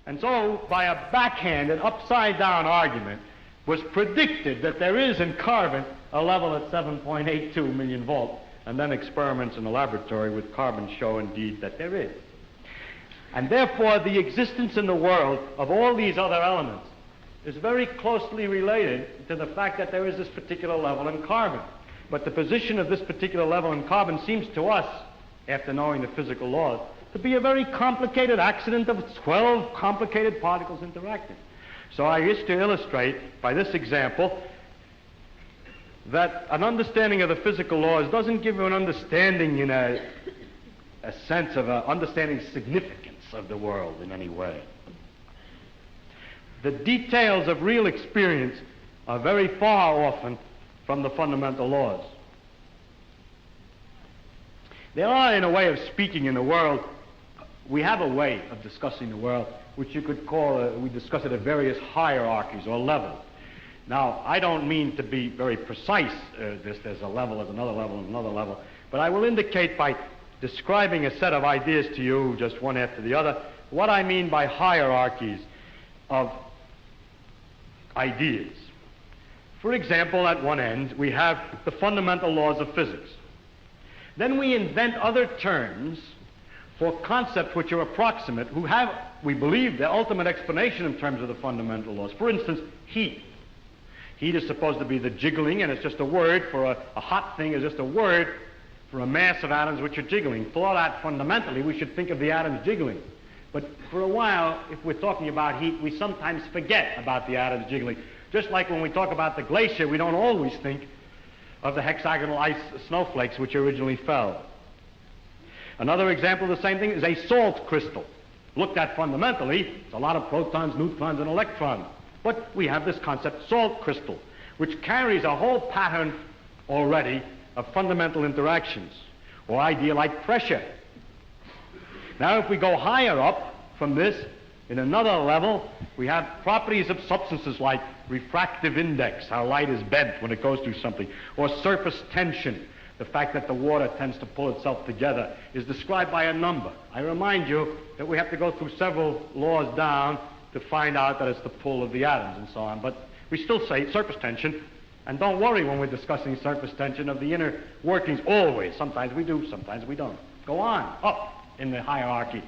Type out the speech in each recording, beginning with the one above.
And so, by a backhanded, upside-down argument, was predicted that there is in carbon a level at 7.82 million volts, and then experiments in the laboratory with carbon show indeed that there is. And therefore, the existence in the world of all these other elements is very closely related to the fact that there is this particular level in carbon. But the position of this particular level in carbon seems to us, after knowing the physical laws, to be a very complicated accident of 12 complicated particles interacting. So I wish to illustrate by this example that an understanding of the physical laws doesn't give you an understanding in a sense of understanding significance of the world in any way. The details of real experience are very far often from the fundamental laws. There are, in a way of speaking in the world, we have a way of discussing the world which you could call, we discuss it at various hierarchies or levels. Now, I don't mean to be very precise, there's a level, there's another level, and another level, but I will indicate by describing a set of ideas to you, just one after the other, what I mean by hierarchies of ideas. For example, at one end, we have the fundamental laws of physics. Then we invent other terms for concepts which are approximate, who have, we believe, the ultimate explanation in terms of the fundamental laws. For instance, heat. Heat is supposed to be the jiggling, and it's just a word for a hot thing is just a word for a mass of atoms which are jiggling. Thought out fundamentally, we should think of the atoms jiggling. But for a while, if we're talking about heat, we sometimes forget about the atoms jiggling. Just like when we talk about the glacier, we don't always think of the hexagonal ice snowflakes which originally fell. Another example of the same thing is a salt crystal. Looked at fundamentally, it's a lot of protons, neutrons, and electrons. But we have this concept, salt crystal, which carries a whole pattern already of fundamental interactions, or idea like pressure. Now, if we go higher up from this, in another level, we have properties of substances like refractive index, how light is bent when it goes through something, or surface tension. The fact that the water tends to pull itself together is described by a number. I remind you that we have to go through several laws down to find out that it's the pull of the atoms and so on. But we still say surface tension, and don't worry when we're discussing surface tension of the inner workings always. Sometimes we do, sometimes we don't. Go on, up in the hierarchy.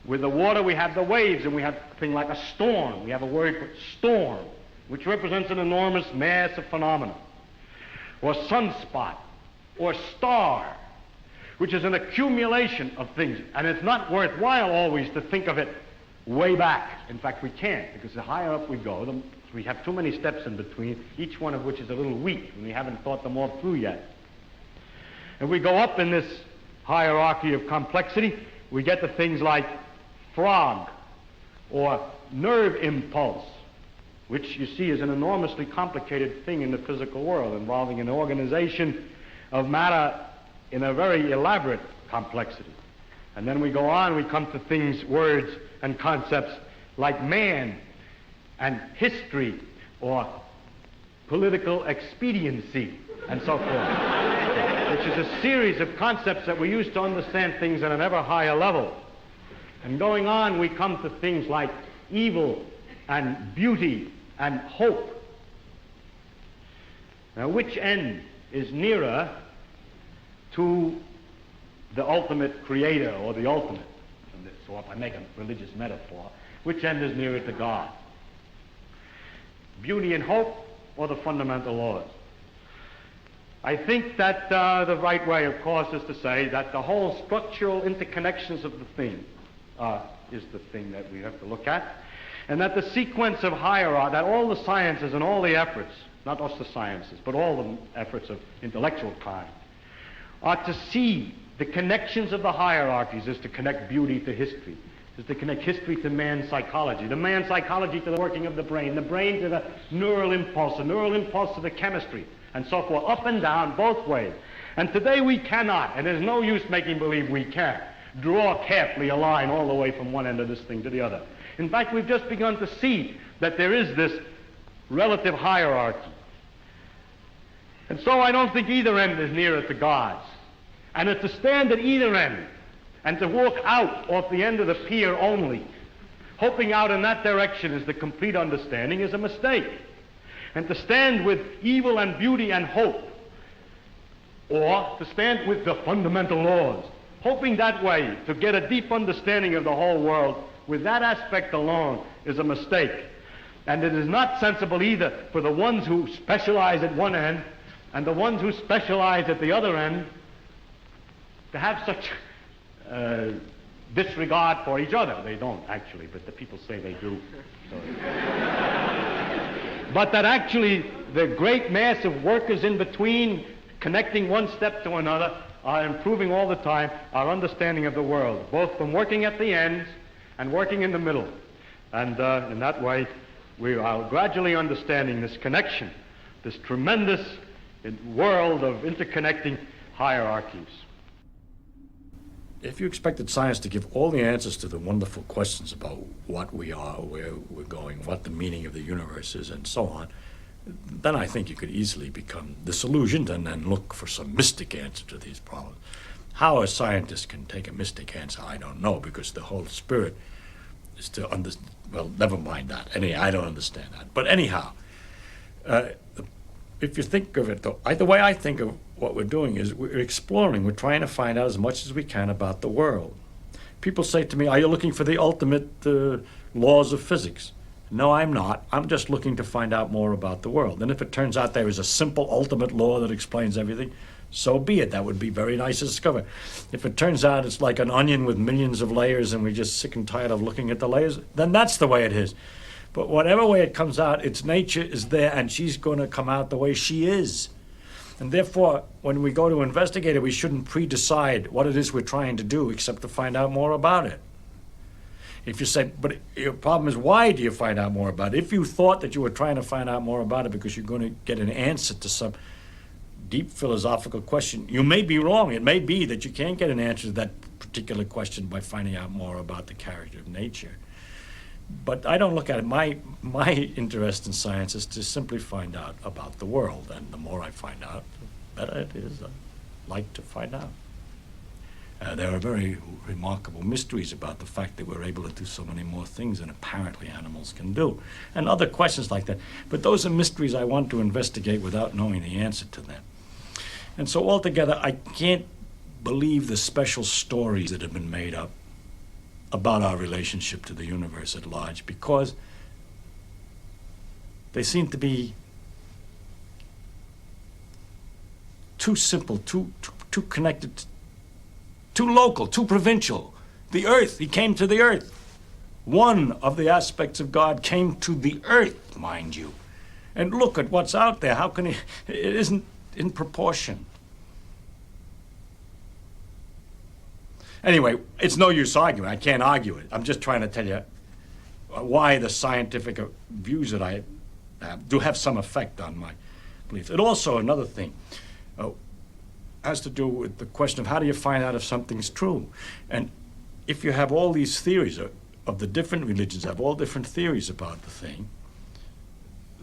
With the water we have the waves, and we have a thing like a storm. We have a word for storm, which represents an enormous mass of phenomena. Or sunspot, or star, which is an accumulation of things. And it's not worthwhile always to think of it way back. In fact, we can't, because the higher up we go, we have too many steps in between, each one of which is a little weak, and we haven't thought them all through yet. If we go up in this hierarchy of complexity, we get to things like frog, or nerve impulse, which you see is an enormously complicated thing in the physical world, involving an organization of matter in a very elaborate complexity. And then we go on, we come to things, words, and concepts like man and history, or political expediency, and so forth, which is a series of concepts that we use to understand things at an ever higher level. And going on, we come to things like evil and beauty and hope. Now, which end is nearer to the ultimate creator, or the ultimate? So if I make a religious metaphor, which end is nearer to God? Beauty and hope, or the fundamental laws? I think that the right way, of course, is to say that the whole structural interconnections of the thing is the thing that we have to look at, and that the sequence of hierarchy, that all the sciences and all the efforts, not just the sciences, but all the efforts of intellectual kind, are to see the connections of the hierarchies, is to connect beauty to history, is to connect history to man's psychology, the man's psychology to the working of the brain to the neural impulse to the chemistry, and so forth, up and down, both ways. And today we cannot, and there's no use making believe we can, draw carefully a line all the way from one end of this thing to the other. In fact, we've just begun to see that there is this relative hierarchy. And so I don't think either end is nearer to God's. And it's to stand at either end and to walk out off the end of the pier only Hoping out in that direction is the complete understanding is a mistake. And to stand with evil and beauty and hope, or to stand with the fundamental laws, hoping that way to get a deep understanding of the whole world with that aspect alone is a mistake. And it is not sensible either for the ones who specialize at one end and the ones who specialize at the other end to have such disregard for each other. They don't actually, but the people say they do. So. But that actually the great mass of workers in between, connecting one step to another, are improving all the time our understanding of the world, both from working at the ends and working in the middle. And in that way, we are gradually understanding this connection, this tremendous world of interconnecting hierarchies. If you expected science to give all the answers to the wonderful questions about what we are, where we're going, what the meaning of the universe is, and so on, then I think you could easily become disillusioned and then look for some mystic answer to these problems. How a scientist can take a mystic answer, I don't know, because the whole spirit is to understand. Well, never mind that. I don't understand that. But anyhow, if you think of it, though, the way I think of what we're doing is we're exploring. We're trying to find out as much as we can about the world. People say to me, are you looking for the ultimate laws of physics? No, I'm not. I'm just looking to find out more about the world. And if it turns out there is a simple ultimate law that explains everything, so be it. That would be very nice to discover. If it turns out it's like an onion with millions of layers and we're just sick and tired of looking at the layers, then that's the way it is. But whatever way it comes out, its nature is there and she's going to come out the way she is. And therefore, when we go to investigate it, we shouldn't pre-decide what it is we're trying to do except to find out more about it. If you say, but your problem is, why do you find out more about it? If you thought that you were trying to find out more about it because you're going to get an answer to some deep philosophical question, you may be wrong. It may be that you can't get an answer to that particular question by finding out more about the character of nature. But I don't look at it. My interest in science is to simply find out about the world. And the more I find out, the better it is. I like to find out. There are very remarkable mysteries about the fact that we're able to do so many more things than apparently animals can do, and other questions like that. But those are mysteries I want to investigate without knowing the answer to them. And so altogether, I can't believe the special stories that have been made up about our relationship to the universe at large, because they seem to be too simple, too connected, too local, too provincial. The earth, he came to the earth. One of the aspects of God came to the earth, mind you. And look at what's out there. How can it isn't in proportion. Anyway, it's no use arguing. I can't argue it. I'm just trying to tell you why the scientific views that I have do have some effect on my beliefs. It also, another thing, has to do with the question of how do you find out if something's true? And if you have all these theories of the different religions, have all different theories about the thing,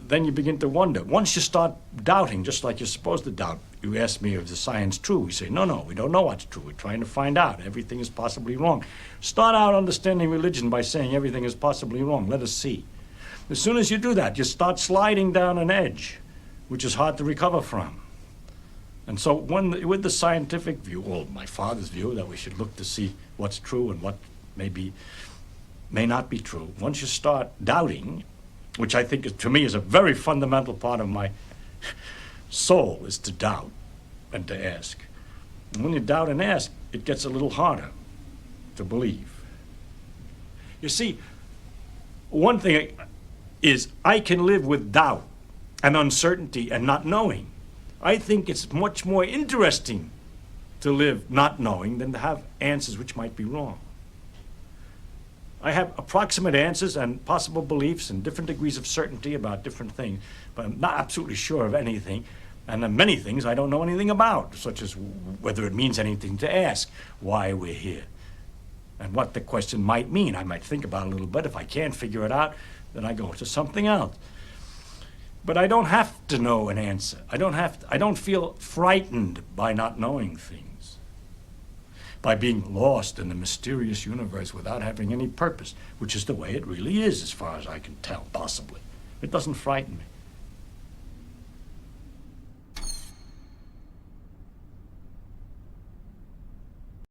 then you begin to wonder. Once you start doubting, just like you're supposed to doubt, you ask me, is the science true? We say, no, we don't know what's true. We're trying to find out. Everything is possibly wrong. Start out understanding religion by saying everything is possibly wrong. Let us see. As soon as you do that, you start sliding down an edge, which is hard to recover from. And so with the scientific view, or my father's view, that we should look to see what's true and what may not be true, once you start doubting, which I think to me is a very fundamental part of my soul, is to doubt and to ask. And when you doubt and ask, it gets a little harder to believe. You see, one thing is I can live with doubt and uncertainty and not knowing. I think it's much more interesting to live not knowing than to have answers which might be wrong. I have approximate answers and possible beliefs and different degrees of certainty about different things, but I'm not absolutely sure of anything. And then many things I don't know anything about, such as whether it means anything to ask, why we're here, and what the question might mean. I might think about it a little bit. If I can't figure it out, then I go to something else. But I don't have to know an answer. I don't feel frightened by not knowing things. by being lost in the mysterious universe without having any purpose, which is the way it really is as far as I can tell, possibly. It doesn't frighten me.